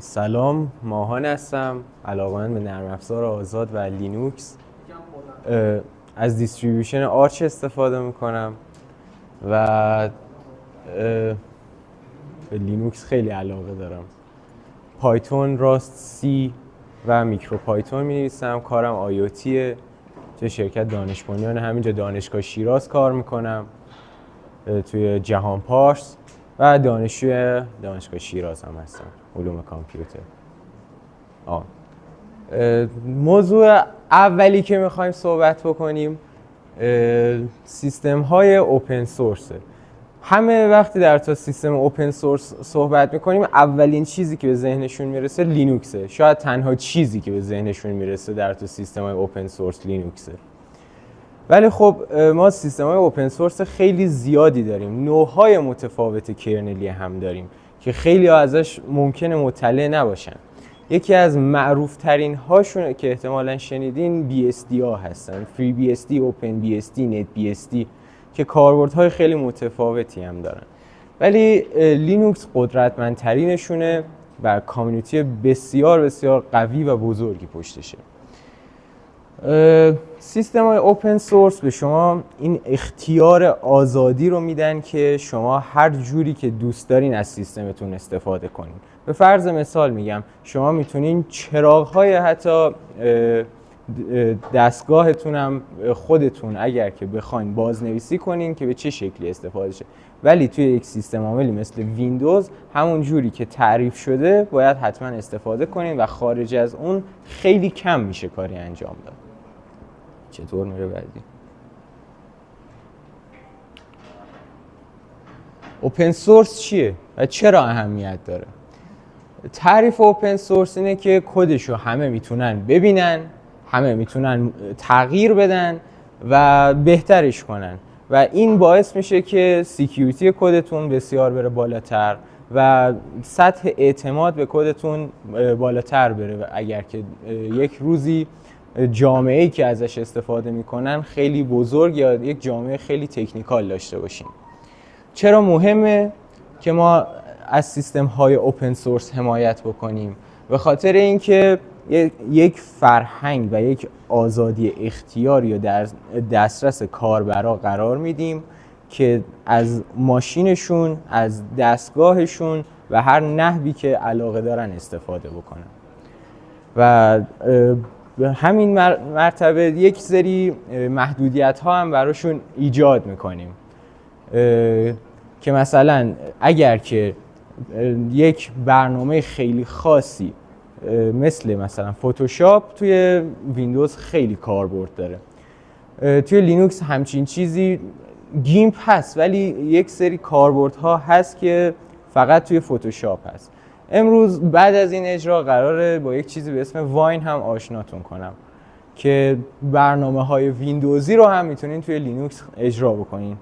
سلام، ماهان هستم، علاقه‌مند به نرم افزار آزاد و لینوکس. از دیستریبیوشن آرچ استفاده میکنم و به لینوکس خیلی علاقه دارم. پایتون، راست، سی و میکرو پایتون می‌نویسم. کارم آیوتیه. توی شرکت دانش بنیان همینجا دانشگاه شیراز کار میکنم، توی جهان پارس و دانشجوی دانشگاه شیراز هم هستم، علوم کامپیوتر. موضوع اولی که میخوایم صحبت بکنیم سیستم های اوپن سورسه. همه وقتی در تا سیستم اوپن سورس صحبت میکنیم اولین چیزی که به ذهنشون میرسه لینوکسه. شاید تنها چیزی که به ذهنشون میرسه در تا سیستم های اوپن سورس لینوکسه. ولی خب ما سیستم های اوپن سورس خیلی زیادی داریم. نوع‌های متفاوت کرنلی هم داریم که خیلی ازش ممکنه مطلع نباشن. یکی از معروف ترین هاشون که احتمالاً شنیدین BSD ها هستن. FreeBSD، OpenBSD، NetBSD که کاربردهای خیلی متفاوتی هم دارن. ولی لینوکس قدرتمندترینشونه و کامیونیتی بسیار بسیار قوی و بزرگی پشتشه. سیستم های اوپن سورس به شما این اختیار آزادی رو میدن که شما هر جوری که دوست دارین از سیستمتون استفاده کنین. به فرض مثال میگم شما میتونین چراغ‌های حتی دستگاهتون هم خودتون اگر که بخواین بازنویسی کنین که به چه شکلی استفاده شه. ولی توی یک سیستم عاملی مثل ویندوز همون جوری که تعریف شده باید حتما استفاده کنین و خارج از اون خیلی کم میشه کاری انجام داد. چطور میره بعدی؟ اوپن سورس چیه و چرا اهمیت داره؟ تعریف اوپن سورس اینه که کدشو همه میتونن ببینن، همه میتونن تغییر بدن و بهترش کنن و این باعث میشه که سکیوریتی کدتون بسیار بره بالاتر و سطح اعتماد به کدتون بالاتر بره و اگر که یک روزی جامعه‌ای که ازش استفاده میکنن خیلی بزرگ یا یک جامعه خیلی تکنیکال داشته باشیم. چرا مهمه که ما از سیستم های اوپن سورس حمایت بکنیم؟ به خاطر اینکه یک فرهنگ و یک آزادی اختیاری رو در دسترس کاربرا قرار میدیم که از ماشینشون، از دستگاهشون و هر نحوی که علاقه دارن استفاده بکنن و به همین مرتبه یک سری محدودیت ها هم براشون ایجاد میکنیم که مثلا اگر که یک برنامه خیلی خاصی مثلا فتوشاپ توی ویندوز خیلی کاربرد داره، توی لینوکس همچین چیزی گیمپ هست ولی یک سری کاربردها هست که فقط توی فتوشاپ هست. امروز بعد از این اجرا قراره با یک چیزی به اسم واین هم آشناتون کنم که برنامه‌های ویندوزی رو هم میتونین توی لینوکس اجرا بکنین.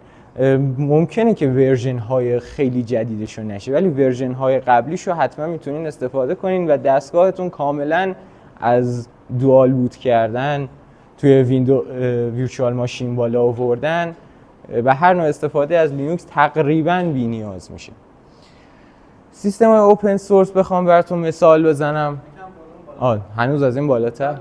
ممکنه که ورژن های خیلی جدیدش رو نشه ولی ورژن های قبلیش رو حتما میتونین استفاده کنین و دستگاهتون کاملا از دوال بوت کردن توی ویرچوال ماشین بالا آوردن و هر نوع استفاده از لینوکس تقریبا بی نیاز میشه. سیستم های اوپن سورس بخوام براتون مثال بزنم، هنوز از این بالاتر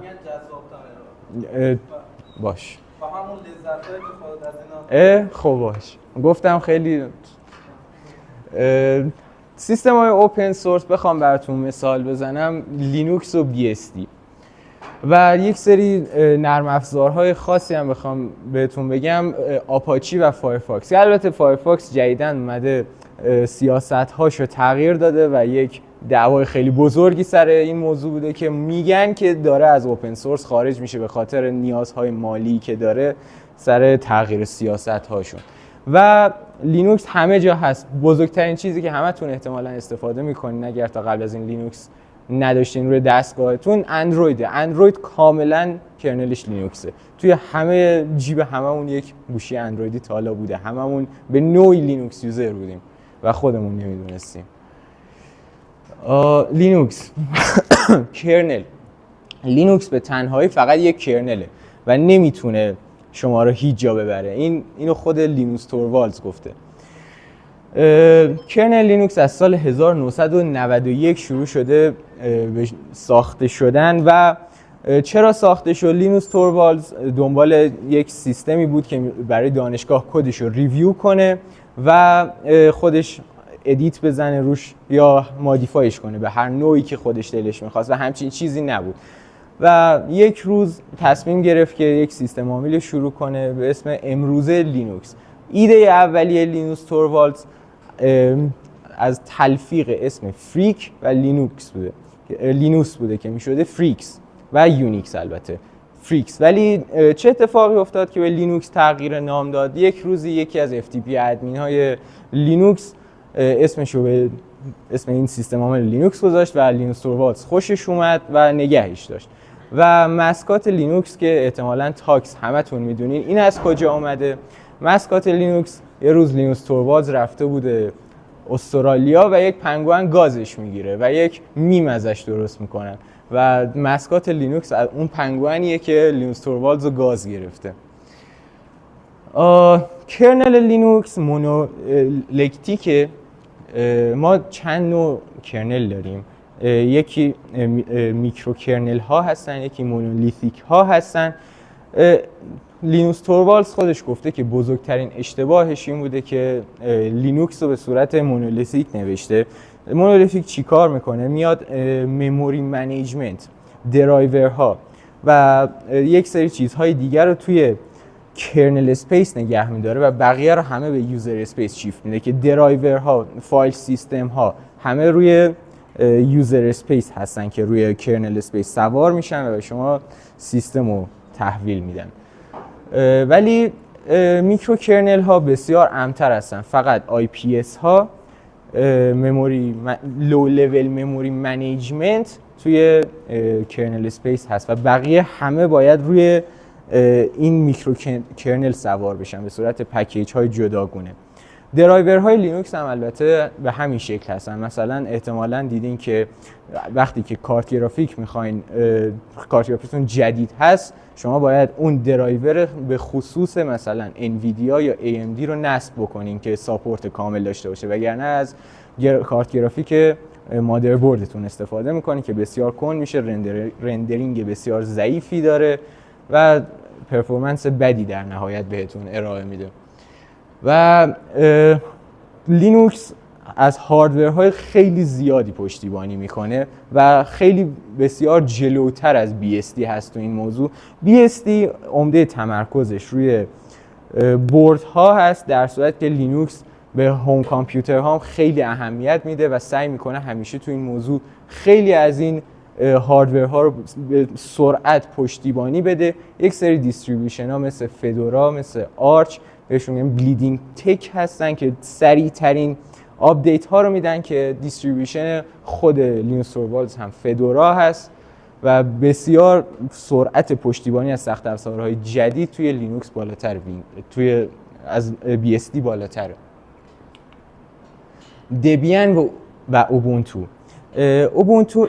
باش با همون لذت‌هایی که خودت از اینا خب باش گفتم خیلی. سیستم های اوپن سورس بخوام براتون مثال بزنم لینوکس و BSD و یک سری نرم افزارهای خاصی هم بخوام بهتون بگم آپاچی و فایرفاکس. البته فایرفاکس جدیداً اومده سیاست‌هاشو تغییر داده و یک دعوای خیلی بزرگی سر این موضوع بوده که میگن که داره از اوپن سورس خارج میشه به خاطر نیازهای مالی که داره سر تغییر سیاست‌هاشون. و لینوکس همه جا هست. بزرگترین چیزی که همتون احتمالاً استفاده میکنین اگر تا قبل از این لینوکس نداشتین روی دستگاهتون اندروید کاملا کرنلش لینوکسه. توی همه جیب هممون یک گوشی اندرویدی تا حالا بوده، هممون به نوعی لینوکس یوزر بودیم و خودمون نمیدونستیم. لینوکس کرنل. لینوکس به تنهایی فقط یک کرنله و نمیتونه شما رو هیچ جا ببره. اینو خود لینوس توروالدز گفته. کرنل لینوکس از سال 1991 شروع شده به ساخته شدن و چرا ساخته شد؟ لینوس توروالدز دنبال یک سیستمی بود که برای دانشگاه کدش رو ریویو کنه و خودش ادیت بزنه روش یا مادیفایش کنه به هر نوعی که خودش دلش میخواست و همچین چیزی نبود و یک روز تصمیم گرفت که یک سیستم عامل شروع کنه به اسم امروزه لینوکس. ایده اولیه لینوس توروالدز از تلفیق اسم فریک و لینوکس بوده که میشده فریکس و یونیکس. البته فریکس، ولی چه اتفاقی افتاد که به لینوکس تغییر نام داد؟ یک روزی یکی از FTP ادمین های لینوکس اسمشو به اسم این سیستم عامل لینوکس گذاشت و لینوس توروالدز خوشش اومد و نگهش داشت. و مسکات لینوکس که احتمالاً تاکس همتون میدونین این از کجا آمده؟ مسکات لینوکس یه روز لینوس توروالدز رفته بوده استرالیا و یک پنگوئن گازش میگیره و یک میم ازش درست میکنن و مسکات لینوکس اون پنگوئنیه که لینوس توروالدز رو گاز گرفته. کرنل لینوکس مونولیتیکه. ما چند نوع کرنل داریم، یکی میکرو کرنل ها هستن، یکی مونولیتیک ها هستن. لینوس توروالدز خودش گفته که بزرگترین اشتباهش این بوده که لینوکس رو به صورت مونولیتیک نوشته. مونولیتیک چی کار میکنه؟ میاد مموری منیجمنت، درایورها و یک سری چیزهای دیگر رو توی کرنل اسپیس نگه میداره و بقیه رو همه به یوزر اسپیس شیفت میده که درایورها، فایل سیستم ها همه روی یوزر اسپیس هستن که روی کرنل اسپیس سوار میشن و به شما سیستم رو تحویل میدن. ولی میکرو کرنل ها بسیار امتر هستن. فقط IPS ها، لو لول مموری منیجمنت توی کرنل اسپیس هست و بقیه همه باید روی این میکرو کرنل سوار بشن به صورت پکیج های جداگونه. درایور های لینوکس هم البته به همین شکل هستن. مثلا احتمالاً دیدین که وقتی که کارت گرافیک میخواین، کارت گرافیکتون جدید هست، شما باید اون درایور به خصوص مثلا انویدیا یا AMD رو نصب بکنین که ساپورت کامل داشته باشه، وگرنه از کارت گرافیک مادربردتون استفاده میکنین که بسیار کند میشه، رندرینگ بسیار ضعیفی داره و پرفورمنس بدی در نهایت بهتون ارائه میده. و لینوکس از هاردورهای خیلی زیادی پشتیبانی میکنه و خیلی بسیار جلوتر از BSD هست تو این موضوع. BSD عمده تمرکزش روی بوردها هست، در صورت که لینوکس به هوم کامپیوترها هم خیلی اهمیت میده و سعی میکنه همیشه تو این موضوع خیلی از این هاردورها رو به سرعت پشتیبانی بده. یک سری دیستریبیوشن ها مثل فدورا، مثل آرچ، بهشون میگن بلیدینگ تک هستن که سریع ترین آپدیت ها رو میدن که دیستریبیوشن خود لینوس توروالدز هم فدورا هست و بسیار سرعت پشتیبانی از سخت افزارهای جدید توی لینوکس بالاتر، توی از BSD بالاتره. دبیان و اوبونتو. اوبونتو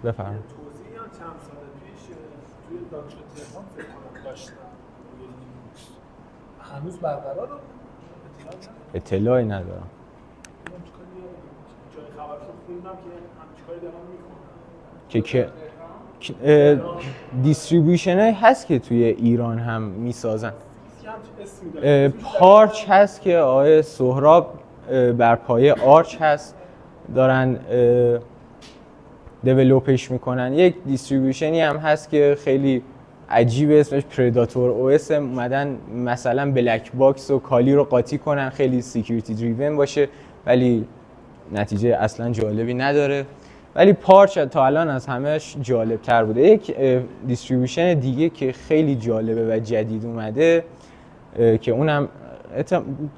بفرمایید. توضیحی هم چند سال پیش توی دانشگاه تهران فکر کنم داشتن روی لینوکس. هنوز برقراره؟ اطلاعی ندارم. جای خبر رو خوندم که همچین کاری دارن میکنن. که دیستریبیوشن هایی هست که توی ایران هم میسازن. پارچ هست که آقای سهراب بر پایه آرچ هست دارن دیولوپش میکنن. یک دیستریبیوشنی هم هست که خیلی عجیبه، اسمش پرداتور او اس. اومدن مثلا بلک باکس و کالی رو قاطی کنن، خیلی سکیوریتی دریون باشه ولی نتیجه اصلا جالبی نداره. ولی پارچ تا الان از همهش جالب تر بوده. یک دیستریبیوشن دیگه که خیلی جالبه و جدید اومده که اونم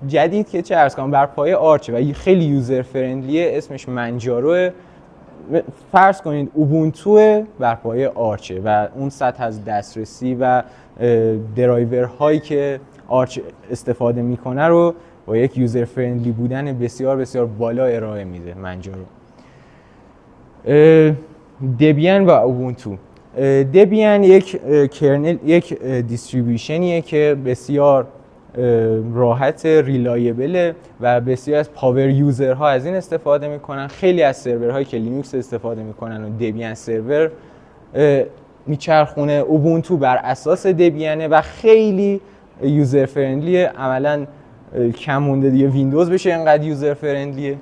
جدید که چه عرض کنم بر پایه آرچه و خیلی یوزر فرندلیه، اسمش منجاروه. فرض کنید اوبونتو بر پایه آرچه و اون سطح از دسترسی و درایورهایی که آرچ استفاده میکنه رو با یک یوزر فرندلی بودن بسیار بسیار بالا ارائه میده منجارو. دبیان و اوبونتو. دبیان یک کرنل، یک دیستریبیوشنیه که بسیار راحت، ریلایبل و بسیار از پاور یوزرها از این استفاده میکنن. خیلی از سرورهایی که لینوکس استفاده میکنن و دبیان سرور میچرخونه، اوبونتو بر اساس دبیانه و خیلی یوزر فرندلیه. عملاً کم مونده دیگه ویندوز بشه اینقدر یوزر فرندلیه.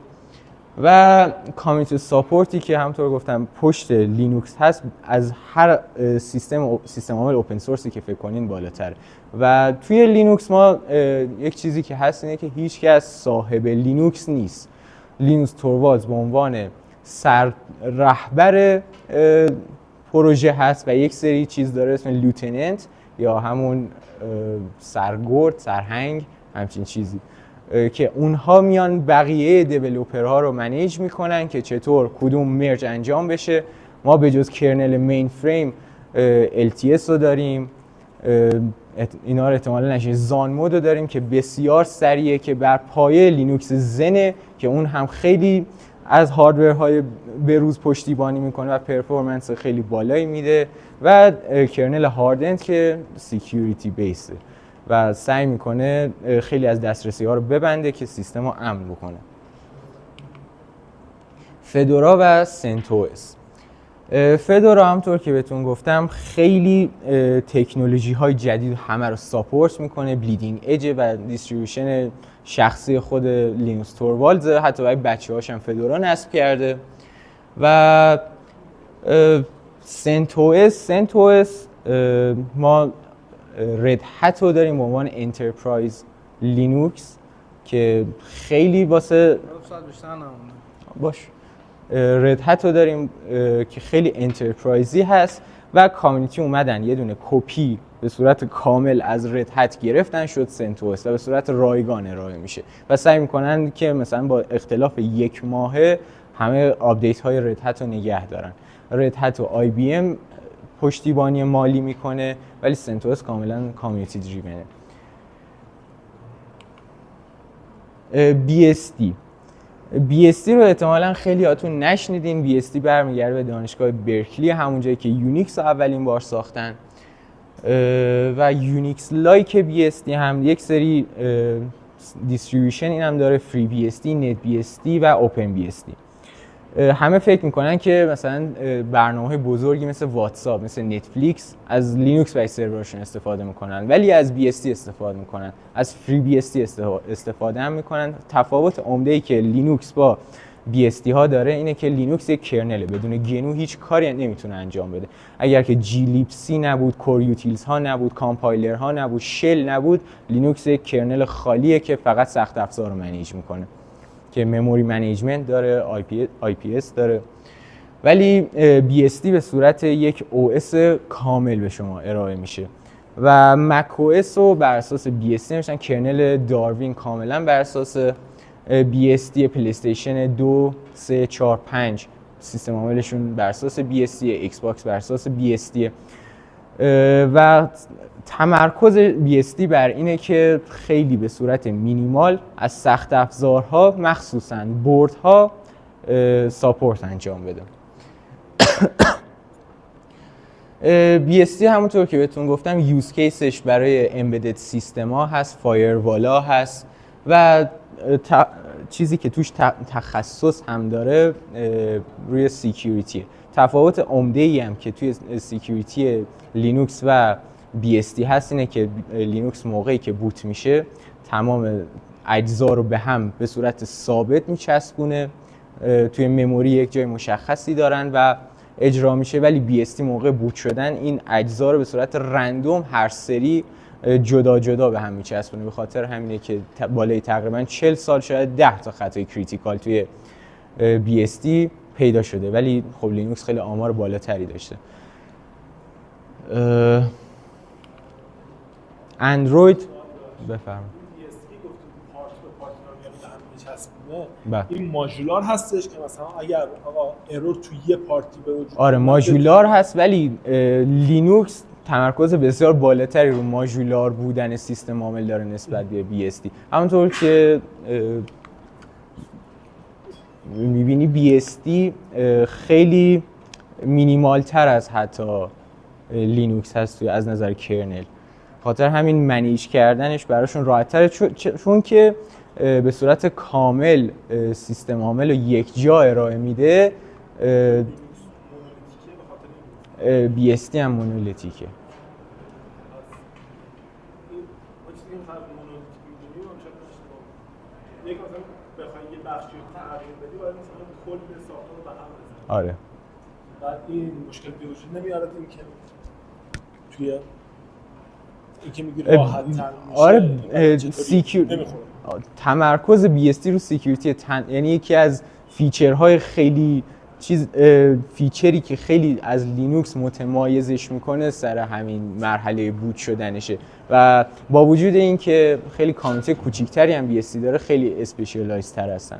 و کامیونیتی ساپورتی که همونطور گفتم پشت لینوکس هست، از هر سیستم عامل اوپن سورسی که فکر کنین بالاتره. و توی لینوکس ما یک چیزی که هست اینه که هیچ کس صاحب لینوکس نیست. لینوکس توروالدز به عنوان رهبر پروژه هست و یک سری چیز داره اسم لیوتننت یا همون سرهنگ، همچین چیزی که اونها میان بقیه دیولپرها رو منیج میکنن که چطور کدوم مرج انجام بشه. ما به جز کرنل مین فریم LTS رو داریم، اینا رو احتمالا نشین، زان مود رو داریم که بسیار سریعه که بر پایه لینوکس زنه که اون هم خیلی از هاردورهای بروز پشتیبانی میکنه و پرفورمنس خیلی بالایی میده، و کرنل هاردند که سکیوریتی بیسه و سعی میکنه خیلی از دسترسی ها رو ببنده که سیستم رو امن بکنه. فدورا و سنتوس. فدورا همطور که بهتون گفتم خیلی تکنولوژی های جدید همه رو ساپورت میکنه، بلیدینگ اج و دیستریبیوشن شخصی خود لینوکس توروالدز، حتی برای بچه‌هاش هم فدورا نصب کرده. و سنتوس ما رد هت رو داریم به عنوان انترپرایز لینوکس که خیلی واسه باش رد هت رو داریم که خیلی انترپرایزی هست و کامیونیتی اومدن یه دونه کپی به صورت کامل از رد هت گرفتن، شد سنتوس و به صورت رایگان ارائه میشه و سعی میکنن که مثلا با اختلاف یک ماهه همه آپدیت های رد هت رو نگه دارن. رد هت و آی بی ام پشتیبانی مالی میکنه ولی سنتوس کاملا کامیونیتی دریونه. BSD رو احتمالاً خیلی هاتون نشنیدین. BSD برمیگرده به دانشگاه برکلی، همون جایی که یونیکس رو اولین بار ساختن و یونیکس لایک BSD هم یک سری دیستریبیوشن این هم داره، فری BSD، نت BSD و اوپن BSD. همه فکر میکنن که مثلا برنامه‌های بزرگی مثل واتساپ، مثل نتفلیکس از لینوکس برای سرورشون استفاده میکنن ولی از BSD استفاده میکنن، از فری BSD استفاده هم میکنن. تفاوت عمده‌ای که لینوکس با BSD ها داره اینه که لینوکس یک کرنله، بدون گنو هیچ کاری نمیتونه انجام بده. اگر که جلیبسی نبود، کور یوتیلز ها نبود، کامپایلر ها نبود، شل نبود، لینوکس یک کرنل خالیه که فقط سخت افزار رو منیج میکنه که مموری منیجمنت داره، IPS داره. ولی BSD به صورت یک OS کامل به شما ارائه میشه و مک OS رو بر اساس BSD نمیشن، کرنل داروین کاملا بر اساس BSD، پلی استیشن 2 3 4 5 سیستم عاملشون بر اساس BSD، ایکس باکس بر اساس BSD و تمرکز BSD بر اینه که خیلی به صورت مینیمال از سخت افزارها مخصوصاً بوردها ساپورت انجام بده. BSD همونطور که بهتون گفتم یوز کیسش برای امبدد سیستما هست، فایروالا هست و چیزی که توش تخصص هم داره روی سکیوریتی. تفاوت عمده‌ای هم که توی سکیوریتی لینوکس و BSD هست اینه که لینوکس موقعی که بوت میشه تمام اجزا رو به هم به صورت ثابت میچسبونه، توی مموری یک جای مشخصی دارن و اجرا میشه، ولی BSD موقع بوت شدن این اجزا رو به صورت رندوم هر سری جدا جدا به هم میچسبونه. به خاطر همینه که بالای تقریبا 40 سال شاید 10 تا خطای کریتیکال توی BSD پیدا شده، ولی خب لینوکس خیلی آمار بالاتری داشته. اندروید بفرمایید. این ماژولار هستش که مثلا اگر آقا ارور توی یه پارتی به وجود آره ماژولار هست، ولی لینوکس تمرکز بسیار بالاتری رو ماژولار بودن سیستم عامل داره نسبت به BSD. همونطور که میبینی BSD خیلی مینیمال تر از حتی لینوکس هست از نظر کرنل خاطر همین منیج کردنش براشون راحت‌تره، چون که به صورت کامل سیستم عامل رو یک جا ارائه میده. BSD هم مونولیتیکه. آره. بعد این مشکل به وجود نمیاد این که توی این که میگی راحت تر میشه. آره تمرکز BSD رو سکیوریتی یعنی یکی از فیچرهای خیلی فیچری که خیلی از لینوکس متمایزش میکنه سر همین مرحله بوت شدنشه و با وجود اینکه خیلی کامیونیتی کوچیکتری هم BSD داره خیلی اسپشیالایز تر هستن.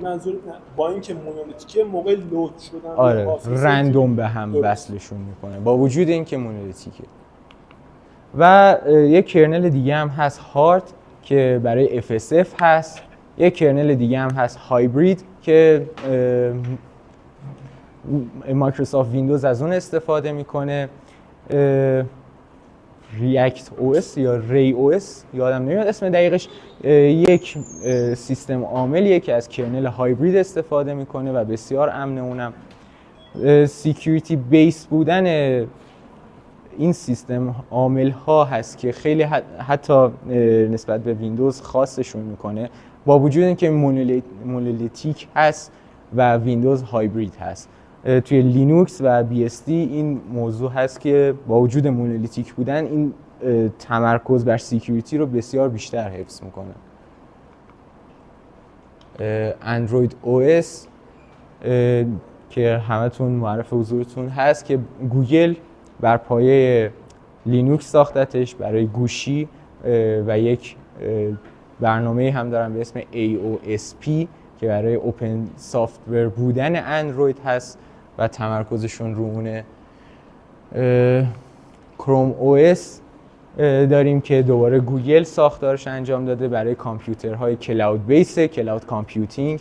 منظور با اینکه مونولیتیکه موقع لود شدن آره رندوم به هم وصلشون میکنه با وجود اینکه مونولیتیکه. و یک کرنل دیگه هم هست هارت که برای FSF هست. یک کرنل دیگه هم هست هایبرید که مایکروسافت ویندوز از اون استفاده میکنه. ریاکت OS یا ری OS یادم نمیاد اسم دقیقش. یک سیستم عاملیه که از کرنل هایبرید استفاده میکنه و بسیار امنه. اونم سیکیوریتی بیس بودن این سیستم عامل ها هست که خیلی حتی نسبت به ویندوز خاصشون میکنه با وجود اینکه مونولیتیک هست و ویندوز هایبرید هست. توی لینوکس و BSD این موضوع هست که با وجود مونولیتیک بودن این تمرکز بر سیکیوریتی رو بسیار بیشتر حفظ میکنه. اندروید OS که همتون معرف حضورتون هست که گوگل بر پایه لینوکس ساختتش برای گوشی و یک برنامه هم دارن به اسم AOSP که برای اوپن سافتور بودن اندروید هست و تمرکزشون رو اونه. کروم OS داریم که دوباره گوگل ساختارش انجام داده برای کامپیوترهای کلاود بیس، کلاود کامپیوتینگ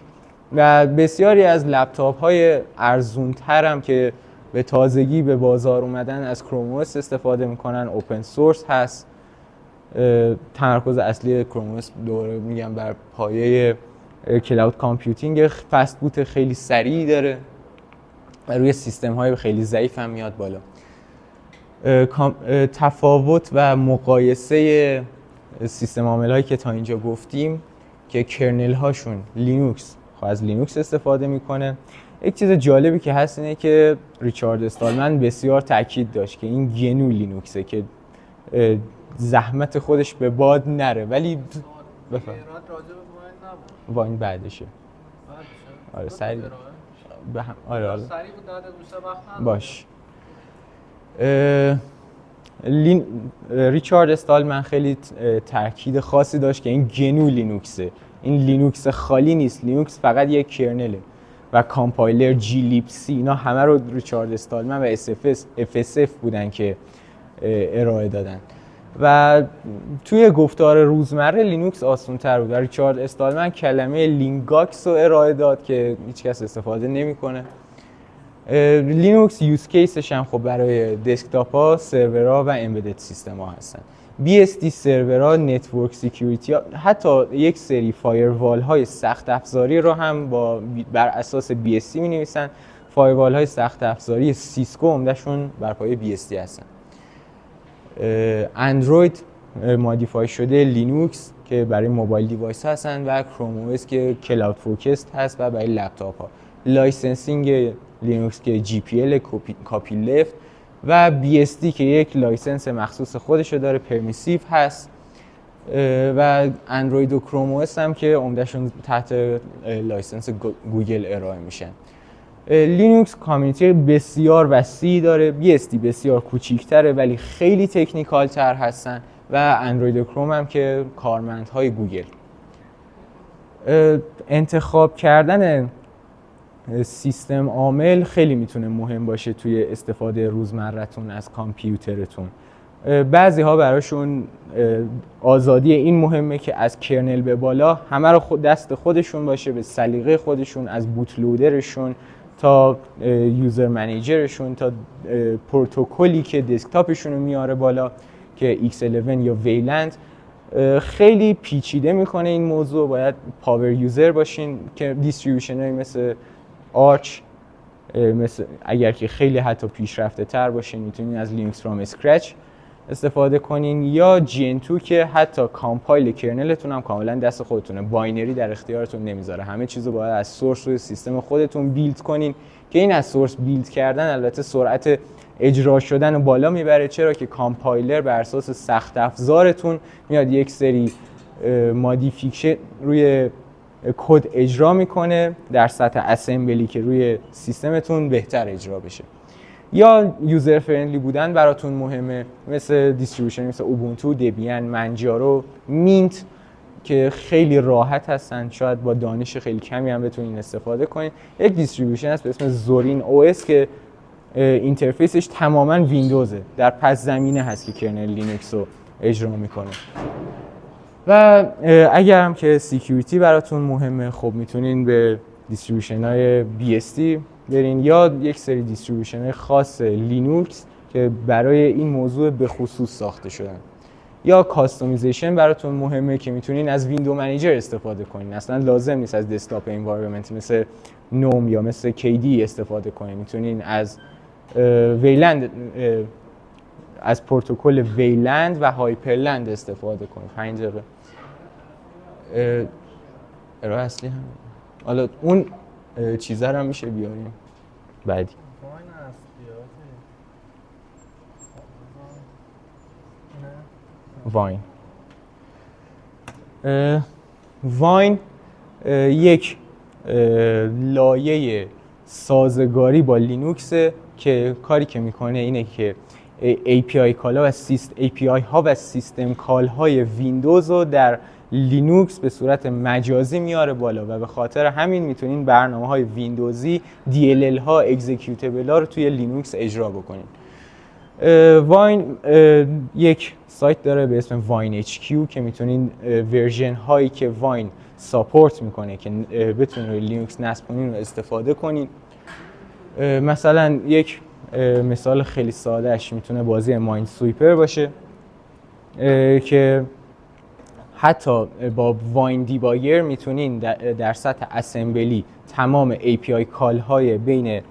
و بسیاری از لپتاپ های ارزون تر هم که به تازگی به بازار اومدن از کروم OS استفاده میکنن. اوپن سورس هست. تمرکز اصلی کروم OS دوباره میگم بر پایه کلاود کامپیوتینگ. فست بوت خیلی سریعی داره و روی سیستم های خیلی ضعیف هم میاد بالا. تفاوت و مقایسه سیستم عامل هایی که تا اینجا گفتیم که کرنل هاشون لینوکس از لینوکس استفاده میکنه. یک چیز جالبی که هست اینه که ریچارد استالمن بسیار تاکید داشت که این گنو لینوکسه که زحمت خودش به باد نره. ولی بفهم واین بعدشه. آره سریع آره باش. ریچارد استالمن خیلی تاکید خاصی داشت که این گنو لینوکسه، این لینوکس خالی نیست، لینوکس فقط یک کرنله و کامپایلر GLibC اینا همه رو ریچارد استالمن و FSF بودن که ارائه دادن و توی گفتار روزمره لینوکس آسان‌تر بود. ریچارد استالمن کلمه لینگاکس رو ارائه داد که هیچ کس استفاده نمی‌کنه. لینوکس یوز کیسش هم خب برای دسکتاپ ها، سرورها و امبدد سیستم ها هستن. BSD سرورها، نتورک سکیوریتی ها، حتی یک سری فایروال های سخت افزاری رو هم بر اساس BSD می نویسن. فایروال های سخت افزاری سیسکو عمده‌شون بر پایه BSD هستن. اندروید مودیفای شده لینوکس که برای موبایل دیوایس هستن و کروم OS که کلاود فوکست هست و برای لپتاپ ها. لایسنسینگ لینوکس که GPL کاپی لفت و BSD که یک لایسنس مخصوص خودش رو داره، پرمیسیو هست و اندروید و کروم OS هم که عمدهشون تحت لایسنس گوگل ارائه میشن. لینوکس کامیونیتی بسیار وسیعی داره. BSD بسیار کوچیک‌تره ولی خیلی تکنیکال تر هستن و اندروید و کروم هم که کارمندهای گوگل. انتخاب کردن سیستم عامل خیلی میتونه مهم باشه توی استفاده روزمرتون از کامپیوترتون. بعضی ها براشون آزادی این مهمه که از کرنل به بالا همه رو دست خودشون باشه، به سلیقه خودشون، از بوت لودرشون تا یوزر منیجرشون تا پروتکلی که دسکتاپشون رو میاره بالا که X11 یا ویلند خیلی پیچیده میکنه این موضوع. باید پاور یوزر باشین که دیستریبیوشن هایی مثل آرچ، مثل اگر که خیلی حتی پیشرفته تر باشین میتونین از لینکس فرام اسکرچ استفاده کنین، یا GN2 که حتی کامپایل کرنلتون هم کاملا دست خودتونه، باینری در اختیارتون نمیذاره، همه چیزو باید از سورس روی سیستم خودتون بیلد کنین که این از سورس بیلد کردن البته سرعت اجرا شدن رو بالا میبره، چرا که کامپایلر بر اساس سخت افزارتون میاد یک سری مودیفیکیشن روی کد اجرا میکنه در سطح اسمبلی که روی سیستمتون بهتر اجرا بشه. یا یوزر فرندلی بودن براتون مهمه، مثل دیستریبیوشن مثل اوبونتو، دبیان، منجارو، مینت که خیلی راحت هستن، شاید با دانش خیلی کمی هم بتونین استفاده کنین. یک دیستریبیوشن هست به اسم زورین او اس که اینترفیسش تماما ویندوزه، در پس زمینه هست که کرنل لینوکس رو اجرا میکنه. و اگر هم که سکیوریتی براتون مهمه، خب میتونین به دیستریبیوشن های BSD برین یا یک سری دیستریبیوشن های خاص لینوکس که برای این موضوع به خصوص ساخته شدن. یا کاستومیزیشن براتون مهمه که میتونین از ویندو منیجر استفاده کنین، اصلا لازم نیست از دسکتاپ انوایرمنت مثل نوم یا مثل KD استفاده کنین، میتونین از ویلند، از پروتکل ویلند و هایپرلند استفاده کنید. 5 دقیقه ارائه اصلی هم حالا اون چیزا رو هم میشه بیاریم بعدی. واین یک لایه سازگاری با لینوکسه که کاری که میکنه اینه که API ها و سیستم کال های ویندوز رو در لینوکس به صورت مجازی میاره بالا و به خاطر همین میتونین برنامه های ویندوزی DLL ها، اکزیکیوتبل ها رو توی لینوکس اجرا بکنین. واین یک سایت داره به اسم واین HQ که میتونین ورژن هایی که واین ساپورت میکنه که بتونین روی لینوکس نصب کنین و استفاده کنین. مثلا یک مثال خیلی سادهش میتونه بازی مایند سویپر باشه که حتی با واین دیباگر میتونین در سطح اسمبلی تمام API کال های بین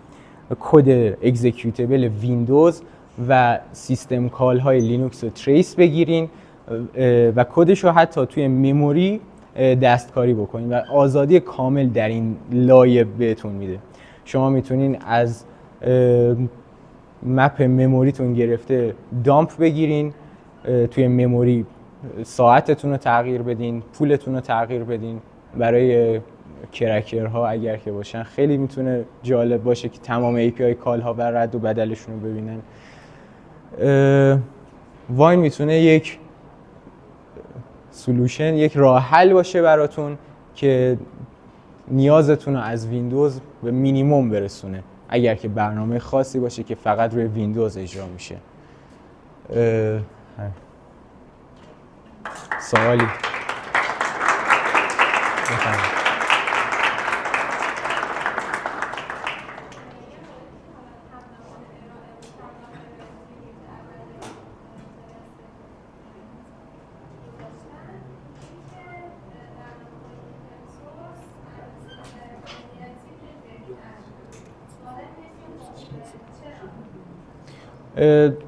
کد اکزیکیوتبل ویندوز و سیستم کال های لینوکس رو تریس بگیرین و کدش رو حتی توی مموری دستکاری بکنین و آزادی کامل در این لایه بهتون میده. شما میتونین از مپ مموریتون گرفته دامپ بگیرین، توی مموری ساعتتون رو تغییر بدین، پولتون رو تغییر بدین. برای کرکرها اگر که باشن خیلی میتونه جالب باشه که تمام API کال ها و رد و بدلشون رو ببینن. واین میتونه یک سولوشن، یک راه حل باشه براتون که نیازتون رو از ویندوز به مینیمم برسونه، اگر که برنامه خاصی باشه که فقط روی ویندوز اجرا میشه. سوالی؟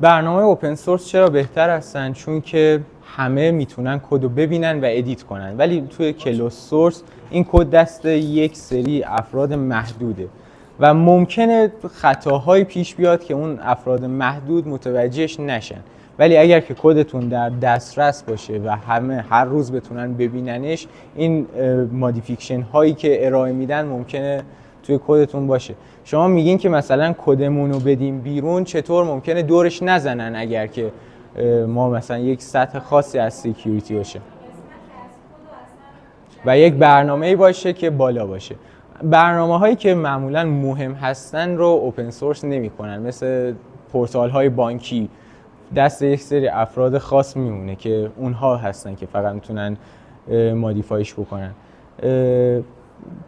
برنامه اوپن سورس چرا بهتر هستن؟ چون که همه میتونن کد رو ببینن و ادیت کنن، ولی توی کلوز سورس این کد دست یک سری افراد محدوده و ممکنه خطاهایی پیش بیاد که اون افراد محدود متوجهش نشن. ولی اگر که کدتون در دسترس باشه و همه هر روز بتونن ببیننش، این مودیفیکیشن هایی که ارائه میدن ممکنه توی کدتون باشه. شما میگین که مثلا کدمون رو بدیم بیرون، چطور ممکنه دورش نزنن اگر که ما مثلا یک سطح خاصی از سکیوریتی باشه و یک برنامه‌ای باشه که بالا باشه. برنامه هایی که معمولا مهم هستن رو اوپن سورس نمی کنن، مثل پورتال های بانکی دست یک سری افراد خاص میمونه که اونها هستن که فقط میتونن مودیفایش بکنن.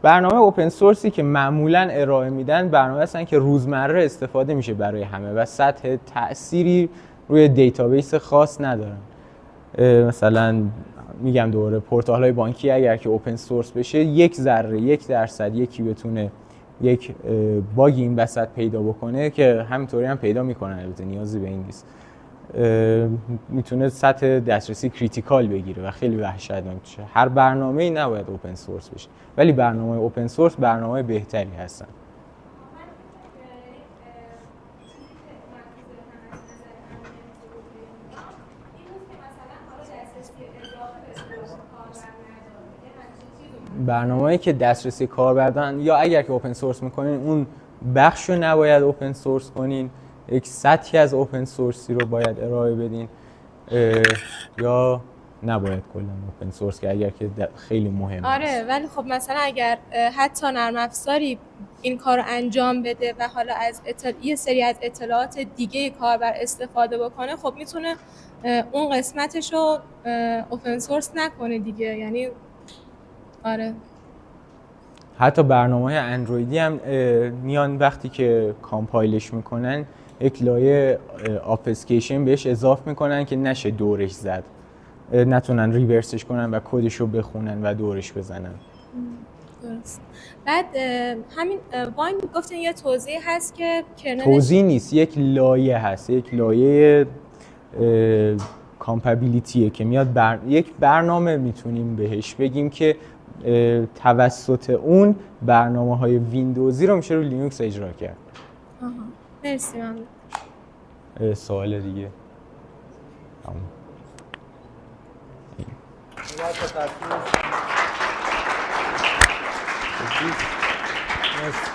برنامه اوپن سورسی که معمولا ارائه میدن برنامه هستن که روزمره استفاده میشه برای همه و سطح تأثیری روی دیتابیس خاص ندارن. مثلا میگم دوباره پورتال‌های بانکی اگر که اوپن سورس بشه 1% یکی بتونه یک باگی این وسط پیدا بکنه که همینطوری هم پیدا میکنن، البته نیازی به این نیست، میتونه سطح دسترسی کریتیکال بگیره و خیلی وحشتناک میشه. هر برنامه‌ای نباید اوپن سورس بشه، ولی برنامه اوپن سورس برنامه بهتری هستن. برنامه‌ای که دسترسی کاربر دارن یا اگر که اوپن سورس میکنین اون بخش رو نباید اوپن سورس کنین، یک سطحی از اوپن سورسی رو باید ارائه بدین یا نباید کلا اوپن سورس که اگر که خیلی مهمه. آره ولی خب مثلا اگر حتی نرم افزاری این کار رو انجام بده و حالا از یه سری از اطلاعات دیگه کاربر استفاده بکنه، خب میتونه اون قسمتش رو اوپن سورس نکنه دیگه. یعنی آره حتی برنامه‌های اندرویدی هم میان وقتی که کامپایلش میکنن یک لایه آپسکیشن بهش اضافه میکنن که نشه دورش زد، نتونن ریورسش کنن و کدش رو بخونن و دورش بزنن. درست. بعد همین واین گفتین یه توضیح هست که کرنلش توضیح نیست، یک لایه هست، یک لایه کامپابیلیتیه که میاد یک برنامه میتونیم بهش بگیم که توسط اون برنامه‌های ویندوزی رو میشه روی لینوکس اجرا کرد. آها مرسی ممنون. سوال دیگه تمام. مرسی.